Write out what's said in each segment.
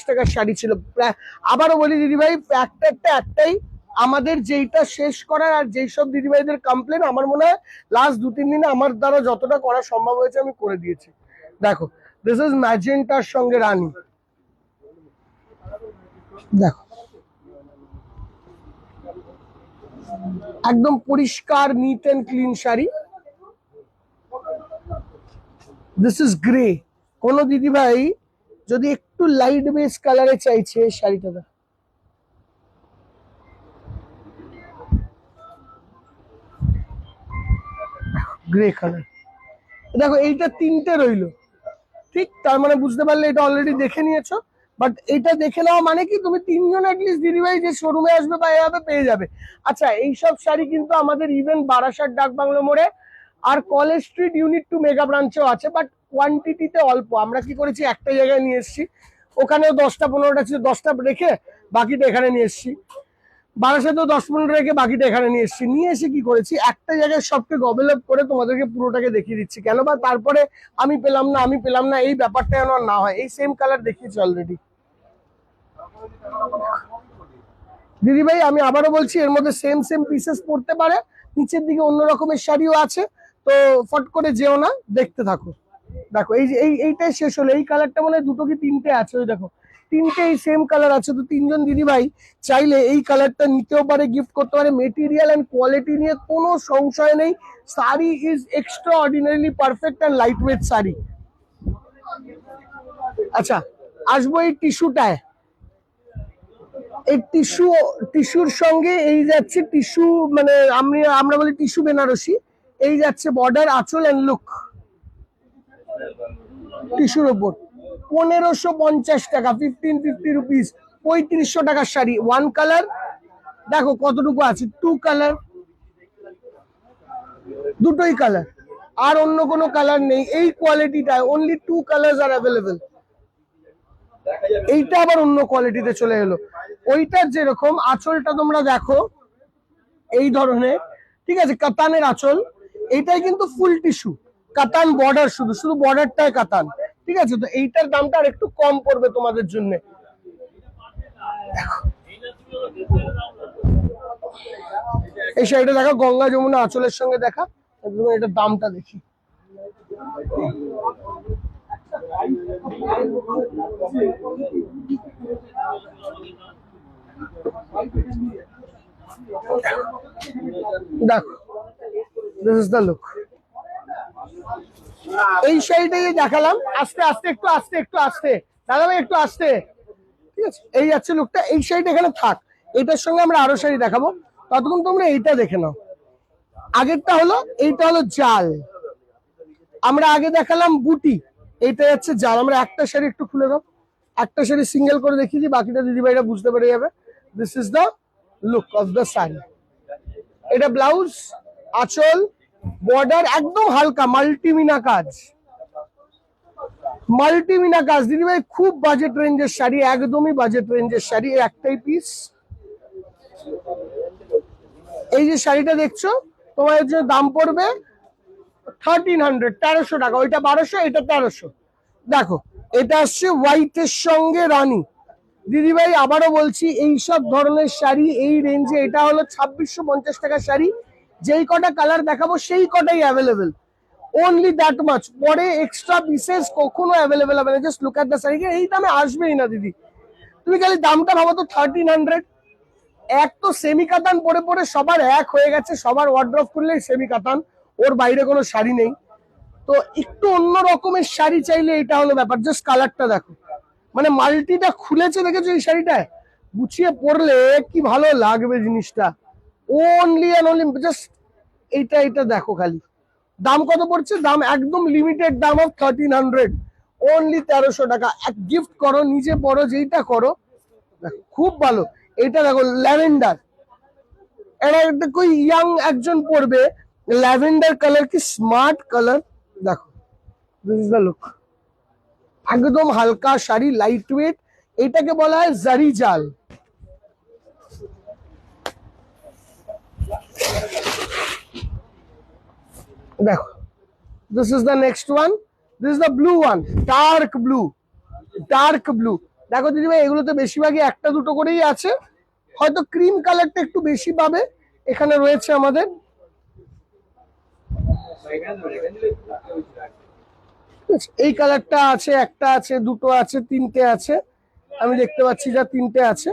টাকার শাড়ি ছিল। আবারও বলি দিদিভাই, একটাই আমাদের যেইটা শেষ করার, আর যেই সব দিদিভাইদের কমপ্লেন আমার মনে হয় লাস্ট 2-3 দিনে আমার দ্বারা যতটা করা সম্ভব হয়েছে আমি করে দিয়েছি। দেখো, দিস ইজ ম্যাজেন্টার সঙ্গে রানী। দেখো একদম পরিষ্কার neat and clean sari. This is grey. কোন দিদিভাই যদি একটু লাইট বেস কালারে চাইছে শাড়িটা দেখো, গ্রে কালার। দেখো এইটা 3টে রইলো, ঠিক? তার মানে বুঝতে পারলে এটা অলরেডি দেখে নিয়েছো। বাট এটা দেখে নেওয়া মানে কি, তুমি 3জন অ্যাটলিস্ট দিদিভাই যে শোরুমে আসবে বা এভাবে পেয়ে যাবে। আচ্ছা, এইসব শাড়ি কিন্তু আমাদের ইভেন বারাসাত ডাক বাংলো মোড়ে আর কলেজ স্ট্রিট ইউনিট 2 মেগা ব্রাঞ্চেও আছে, বাট কোয়ান্টিটিতে অল্প। আমরা কি করেছি, একটা জায়গায় নিয়ে এসেছি, ওখানেও 10টা-15টা ছিল, 10টা রেখে বাকিটা এখানে নিয়ে এসেছি। বারাসাতেও 10-15 রেখে বাকিটা এখানে নিয়ে এসেছি। নিয়ে এসে কি করেছি, একটা জায়গায় সবকে গবেল আপ করে তোমাদেরকে পুরোটাকে দেখিয়ে দিচ্ছি। কেন বা তারপরে আমি পেলাম না এই ব্যাপারটা যেন না হয়। এই সেম কালার দেখিয়েছি অলরেডি দিদিভাই। আমি আবারও বলছি, এর মধ্যে সেম পিসেস পড়তে পারে, নিচের দিকে অন্য রকমের শাড়িও আছে, তো ফট করে যেও না, দেখতে থাকো। দেখো এই যে এইটাই শেষ হলো। এই কালারটা মনে হয় 2টো কি 3টে আছে, ওই দেখো 3টে এই সেম কালার আছে। তো 3জন দিদিভাই চাইলে এই কালারটা নিতেও পারে, গিফট করতে পারে। মেটেরিয়াল এন্ড কোয়ালিটি নিয়ে কোনো সংশয় নেই। Sari is extra ordinarily perfect and light weight sari. আচ্ছা, আসবো এই টিস্যুটায়। এই টিস্যুর সঙ্গে এই যাচ্ছে টিস্যু, মানে আমরা বলি টিস্যু বেনারসি। এই যাচ্ছে বর্ডার, আঁচল এন্ড লুক টিস্যুর ওপর। 1550 টাকা, 1550 রুপিস। 3500 টাকার শাড়ি। 1 কালার দেখো কতটুকু আছে, 2 কালার, দুটোই কালার, আর অন্য কোনো কালার নেই। এই কোয়ালিটিটায় অনলি 2 কালার্স আর অ্যাভেলেবেল। এইটা আবার অন্য কোয়ালিটিতে চলে এলো। ওইটার যেরকম আঁচলটা তোমরা দেখো এই ধরনের, ঠিক আছে, কাতানের আঁচল। এইটাই কিন্তু ফুল টিস্যু, কাতান বর্ডার, শুধু বর্ডারটাই কাতান, ঠিক আছে। তো এইটার দামটা আর একটু কম পড়বে তোমাদের জন্য। এই শাড়িটা দেখো, গঙ্গা যমুনা আঁচলের সঙ্গে দেখা। এটার দামটা দেখি। দেখো, দিস ইজ দ্য লুক। এই শাড়িটাই দেখালাম। আস্তে আস্তে একটু আস্তে দাদা ভাই, একটু আস্তে, ঠিক আছে। এই যাচ্ছে লুকটা। এই শাড়িটা এখানে থাক, এটার সঙ্গে আমরা আরো শাড়ি দেখাবো, ততক্ষণ তোমরা এইটা দেখে নাও। আগেরটা হলো, এইটা হলো জাল। আমরা আগে দেখালাম বুটি, এইটা যাচ্ছে জাল। আমরা একটা শাড়ি একটু খুলে দাও, একটা শাড়ি সিঙ্গেল করে দেখিয়েছি, বাকিটা দিদিভাইরা বুঝতে পেরে যাবে। This is the look of the sari. এটা ব্লাউজ, আঁচল, বর্ডার একদম হালকা মাল্টিমিনা কাজ। দিদিভাই খুব বাজেট রেঞ্জের শাড়ি, একদমই বাজেট রেঞ্জের শাড়ি। একটাই পিস। এই যে শাড়িটা দেখছো, তোমার জন্য দাম পড়বে 1300, 1300 টাকা। ওইটা 1200, এটা 1300। দেখো, এটা আসছে হোয়াইটের সঙ্গে রানী। দিদিভাই আবারও বলছি, এই সব ধরনের শাড়ি এই রেঞ্জে, এটা হলো 2650 টাকার শাড়ি। যেই কটা কালার দেখাবো সেই কটাই অ্যাভেলেবেল, অনলি দ্যাট মাচ। পরে এক্সট্রা পিসেস কখনো অ্যাভেলেবেল হবে না। Just look at the sari. এই দামে আসবেই না দিদি। তুমি খালি দামটা ভাবো তো, 1300। এক তো সেমি কাতান পরে পরে সবার এক হয়ে গেছে, সবার ওয়ার্ড্রপ করলেই সেমি কাতান, ওর বাইরে কোনো শাড়ি নেই। তো একটু অন্য রকমের শাড়ি চাইলে এটা হলো ব্যাপার। জাস্ট কালারটা দেখো, মানে মাল্টিটা খুলেছে, দেখেছো এই শাড়িটায় গুছিয়ে পরলে কি ভালো লাগবে জিনিসটা। অনলি এন্ড অনলি জাস্ট এইটা দেখো খালি। দাম কত পড়ছে? দাম একদম লিমিটেড দাম অফ 1300, অনলি 1300 টাকা। এক গিফট করো, নিজে পরো, যেইটা করো দেখো খুব ভালো। এটা দেখো ল্যাভেন্ডার, এটা একটা কই ইয়াং একজন পরবে। ল্যাভেন্ডার কালার, কি স্মার্ট কালার। দেখো, দিস ইজ দ্য লুক। একদম হালকা শাড়ি, লাইট ওয়েট। এটাকে বলা হয় জারি জাল। দেখো, this is the next one. This is the blue one, dark blue. দেখো দিদিভাই, এগুলোতে বেশিরভাগই একটা দুটো করেই আছে, হয়তো ক্রিম কালারটা একটু বেশি পাবে। এখানে রয়েছে আমাদের এই কালারটা আছে, একটা আছে, দুটো আছে, তিনটে আছে, আমি দেখতে পাচ্ছি যা তিনটে আছে।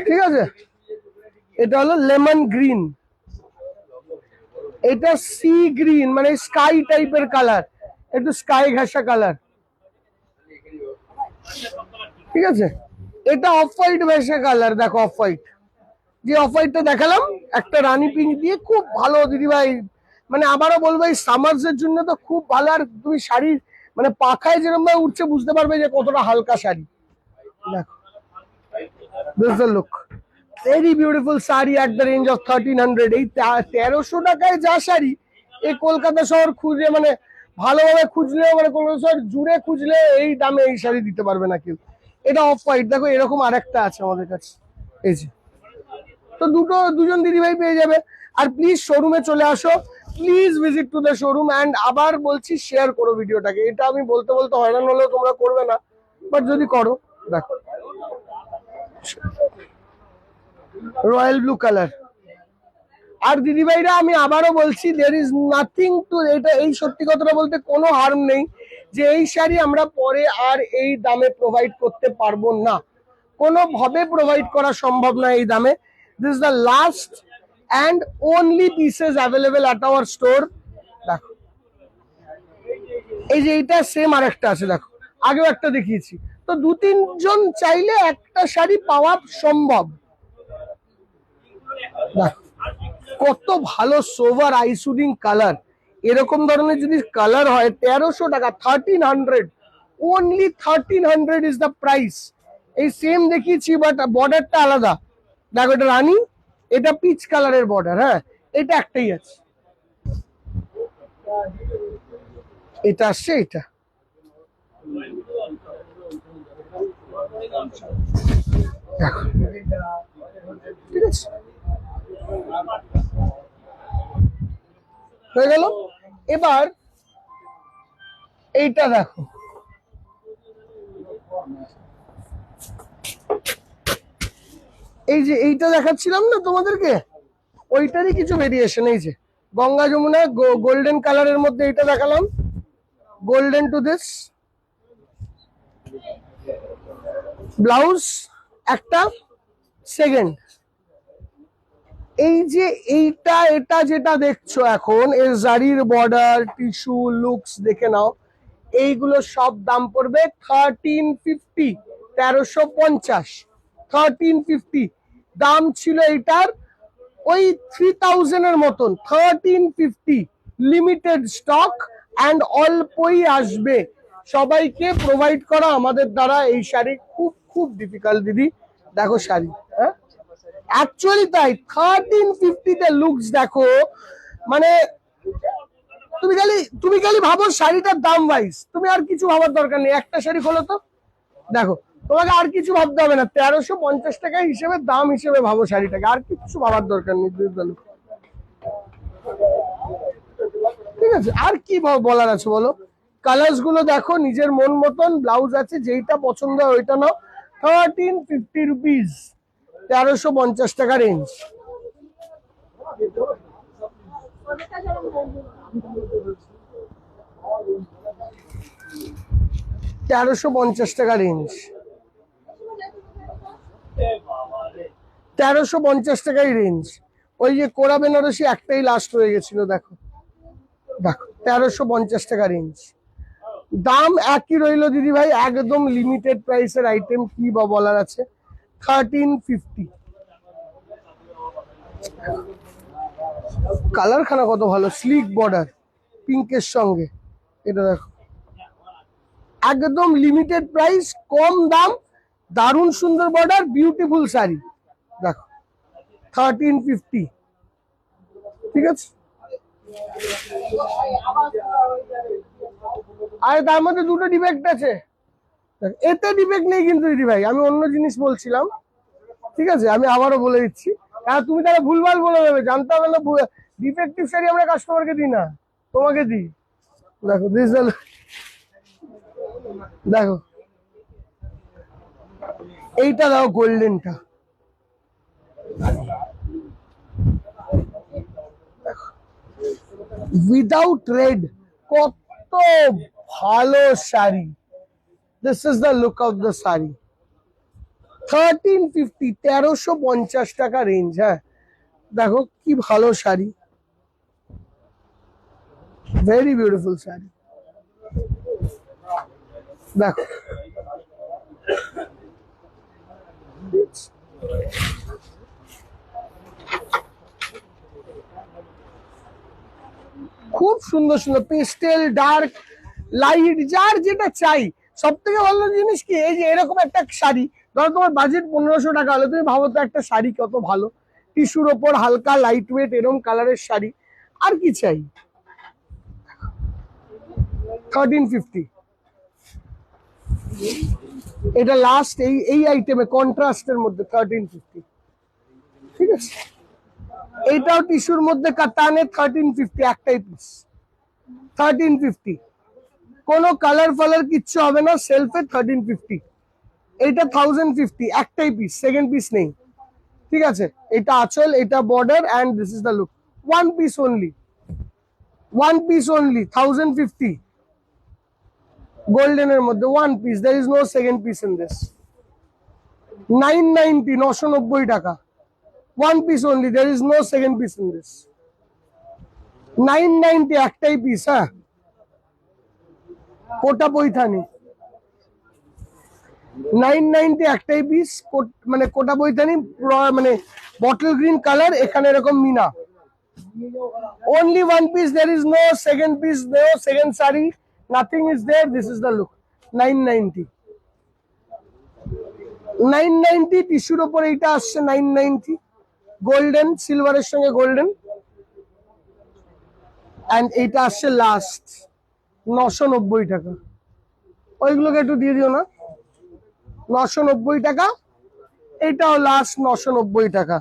ঠিক আছে, এটা হলো লেমন গ্রিন, এটা সি গ্রিন মানে স্কাই টাইপের কালার, একটু স্কাই ঘাসা কালার। ঠিক আছে, এটা অফ হোয়াইট ভেসে কালার, দেখো অফ হোয়াইট, যে অফ হোয়াইটটা দেখালাম একটা রানী পিঙ্ক দিয়ে, খুব ভালো দিদিভাই। মানে আবারও বলবো এই সামার্স এর জন্য তো খুব ভালো। আর তুমি শাড়ি মানে পাখায় যেরকম ভাবে উঠছে বুঝতে পারবে যে কতটা হালকা শাড়ি। দেখো, this the look, very beautiful sari at the range of 1300। এই 1300 টাকায় যা শাড়ি, এই কলকাতা শহর খুঁজে মানে ভালোভাবে খুঁজলেও, মানে কলকাতা শহর জুড়ে খুঁজলে এই দামে এই শাড়ি দিতে পারবে না কেউ। এটা অফ হোয়াইট, দেখো এরকম আরেকটা আছে আমাদের কাছে, এই যে। তো দুজন দিদিভাই পেয়ে যাবে। আর প্লিজ শোরুমে চলে আসো, please visit to the showroom. And আবার বলছি, শেয়ার করো ভিডিওটাকে। এটা আমি বলতে বলতে হয়রান হলেও তোমরা করবে না, বাট যদি করো, দেখো রয়্যাল ব্লু কালার। আর দিদিভাইরা আমি আবারও বলছি, দের ইজ নাথিং টু, এটা এই সত্যি কথাটা বলতে কোনো হার্ম নেই যে এই শাড়ি আমরা পরে আর এই দামে প্রোভাইড করতে পারবো না, কোনোভাবে প্রোভাইড করা সম্ভব না এই দামে। This is the last and only pieces available at our store. দেখো এই যে এইটা সেম আর একটা আছে, দেখো আগেও একটা দেখিয়েছি। তো 2-3 জন চাইলে একটা শাড়ি পাওয়া সম্ভব। দেখো কত ভালো সোভার আইসুডিং কালার, এরকম ধরনের যদি কালার হয় 1300 টাকা, 1300, ওনলি 1300 ইজ দ্য প্রাইস। এই সেম দেখিয়েছি বাট বর্ডারটা আলাদা। দেখো এটা রানী, এটা পিচ কালারের বর্ডার, হ্যাঁ এটা একটাই আছে, এটা আসছে এটা। দেখো ঠিক আছে, হয়ে গেল। এবার এইটা দেখো, এই যে এইটা দেখাচ্ছিলাম না তোমাদেরকে, ওইটারই কিছু ভেরিয়েশন। এই যে গঙ্গা যমুনা গোল্ডেন কালারের মধ্যে এইটা দেখালাম, গোল্ডেন টু দিস ব্লাউজ একটা, সেকেন্ড এই যে এইটা, এটা যেটা দেখছো এখন এর জারির বর্ডার, টিস্যু, লুকস দেখে নাও। এইগুলো সব দাম পড়বে 1350, 1350, 1350 দাম ছিল এইটার, ওই 3000 এর মতন। 1350 লিমিটেড স্টক অ্যান্ড অল্পই আসবে, সবাইকে প্রোভাইড করা আমাদের দ্বারা এই শাড়ি খুব খুব ডিফিকাল্ট দিদি। দেখো শাড়ি, হ্যাঁ অ্যাকচুয়ালি তাই। 1350 তে লুকস দেখো, মানে তুমি খালি ভাবো শাড়িটার দাম ওয়াইজ, তুমি আর কিছু ভাবার দরকার নেই। একটা শাড়ি খোলো তো, দেখো তোমাকে আর কিছু ভাবতে হবে না, 1350 টাকা হিসেবে দাম হিসেবে ভাবো শাড়িটাকে, আর কিছু ভাবার দরকার নেই। ঠিক আছে, আর কি বলার আছে বলো। কালার্স গুলো দেখো নিজের মন মতন, ব্লাউজ আছে, যেইটা পছন্দ হয় ওইটা নাও। 1350 রুপিস, 1350 টাকা রেঞ্জ। 1350 টাকা রেঞ্জ, 1350 টাকাই রেঞ্জ। ওই যে কোরা বেনারসি একটাই লাস্ট হয়ে গেছিল, দেখো দেখো 1350 টাকা রেঞ্জ। দাম একই রইলো দিদি ভাই, একদম লিমিটেড প্রাইসের আইটেম, কি বা বলার আছে। 1350, কালার খানা কত ভালো, স্লিক বর্ডার পিঙ্কের সঙ্গে, এটা দেখো একদম লিমিটেড প্রাইস, কম দাম, দারুণ সুন্দর বর্ডার, বিউটিফুল শাড়ি। দেখো 1350, ঠিক আছে। আর তার মধ্যে দুটো ডিফেক্ট আছে, এতে ডিফেক্ট নেই কিন্তু দিদি ভাই, আমি অন্য জিনিস বলছিলাম। ঠিক আছে, আমি আবারও বলে দিচ্ছি, আর তুমি তাহলে ভুলভাল বলে দেবে, জানতে হবে না। ডিফেক্টিভ শাড়ি আমরা কাস্টমারকে দিই না, তোমাকে দিই। দেখো দিস দেখো এইটা দাও গোল্ডেনটা, উইদাউট রেড, কত ভালো sari. This is the look of the sari. 1350, 1350 টাকা রেঞ্জ। হ্যাঁ দেখো কি ভালো শাড়ি, ভেরি বিউটিফুল শাড়ি। দেখো খুব সুন্দর সুন্দর পেস্টেল, ডার্ক, লাইট, যার যেটা চাই। সব থেকে ভালো জিনিস কি, এই যে এরকম একটা শাড়ি, ধরো তোমার বাজেট 1500 টাকা হলে, তুমি ভাবো তো একটা শাড়ি কত ভালো, টিস্যুর ওপর হালকা লাইট ওয়েট এরকম কালারের শাড়ি, আর কি চাই। 1350, এটা লাস্ট এই আইটেমে কন্ট্রাস্টের মধ্যে 1350। ঠিক আছে, এইটাও টিস্যুর মধ্যে কাতানে 1350 একটাই পিস, 1350। কোনো কালার ফালার কিচ্ছু হবে না, সেলফে 1350। এইটা 1050 একটাই পিস, সেকেন্ড পিস নেই। ঠিক আছে, এটা আঁচল, এটা border, and this is the look. One piece only, one piece only, 1050 গোল্ডেনের মধ্যে one piece, there is no second piece in this। 990, 990 টাকা, one piece only, there is no second piece in this। 990 একটাই piece. হ্যাঁ, কোটা পৈথানি 990 একটাই piece, মানে কোটা পৈথানি, মানে bottle green colour, এখানে এরকম Mina, only one piece, there is no second piece, no second saree, nothing is there, this is the look। 990, 990 টিস্যুর উপর এইটা আসছে 990, গোল্ডেন, সিলভারের সঙ্গে গোল্ডেন, এন্ড এইটা আসছে লাস্ট 990 টাকা। ওইগুলোকে একটু দিয়ে দিও না, 990 টাকা, এটাও লাস্ট 990 টাকা।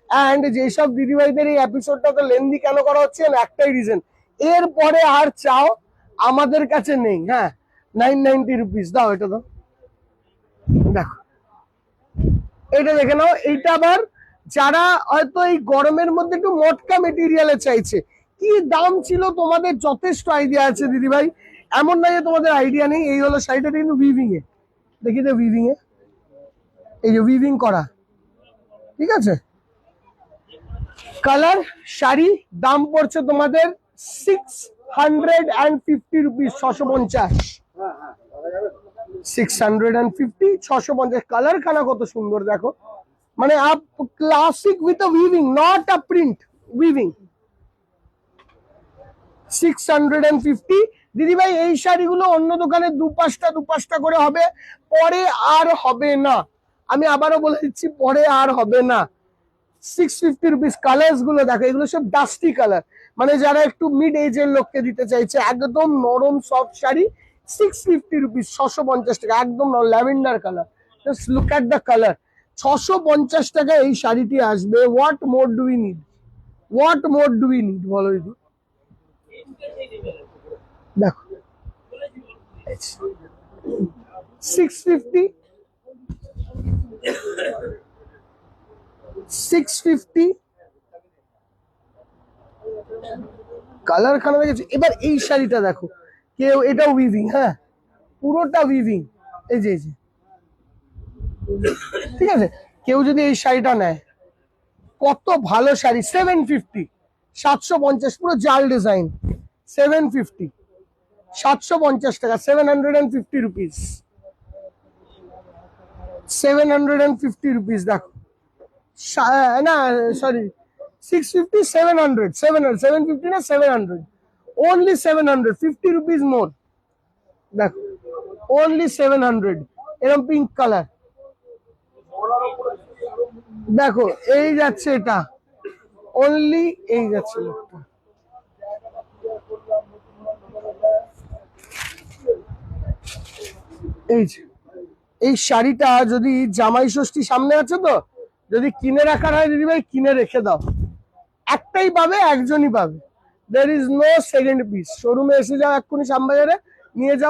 এন্ড যেসব দিদিভাইদের এই এপিসোডটা তো লেন্দি কেন করা হচ্ছে, একটাই রিজন, এর পরে আর চাও আমাদের কাছে নেই। হ্যাঁ, 990 রুপিস দাও, এটা দাও। দেখো এটা দেখে নাও, এইটা আবার যারা হয়তো এই গরমের মধ্যে একটু মটকা মেটেরিয়ালে চাইছে, কি দাম ছিল তোমাদের যথেষ্ট আইডিয়া আছে দিদিভাই, এমন নয় যে তোমাদের আইডিয়া নেই। এই হলো শাড়িটা, কিন্তু উইভিং এ, দেখি তো উইভিং এ, এই যে উইভিং করা। ঠিক আছে, কালার শাড়ি, দাম পড়ছে তোমাদের 650 রুপিস, 650, 650, 650। কালার খানা কত সুন্দর দেখো, মানে up classic with a weaving, not a print, weaving. 650 দিদিভাই। এই শাড়িগুলো অন্য দোকানে 2-5টা করে হবে, পরে আর হবে না, আমি আবারও বলে দিচ্ছি, পরে আর হবে না। 650 রুপিস। কালার্স গুলো দেখো, এগুলো সব ডাস্টি কালার, মানে যারা একটু মিড এজের লোককে দিতে চাইছে, একদম নরম সফট শাড়ি, 650 রুপিস, 650 টাকা, একদম lavender colour. Just look at the colour, 650 টাকা এই শাড়িটি আসবে। What more do we need, what more do we need বলো দিদি। দেখো 650, 650, কালার খানা দেখেছো। এবার এই শাড়িটা দেখো, কেউ, এটা উইভিং, হ্যাঁ পুরোটা উইভিং, এই যে ঠিক আছে। কেউ যদি এই শাড়িটা নেয়, কত ভালো শাড়ি, 750, 750, পুরো জাল ডিজাইন, 750, 750 টাকা, 750 রুপিস, 750 রুপিস। দেখো না সরি, 650, 700, 750 না 700, only 750 রুপিস মোর। দেখো only 700, এরকম পিঙ্ক কালার। দেখো এই যাচ্ছে, এটা অনলি এই যাচ্ছে লোকটা। এই যে এই শাড়িটা যদি জামাই ষষ্ঠী সামনে আছে, তো যদি কিনে রাখার হয় দিদিভাই, কিনে রেখে দাও, একটাই পাবে, একজনই পাবে, there is no second piece। শোরুমে এসে যাও, এক্ষুনি শ্যামবাজারে নিয়ে যাও।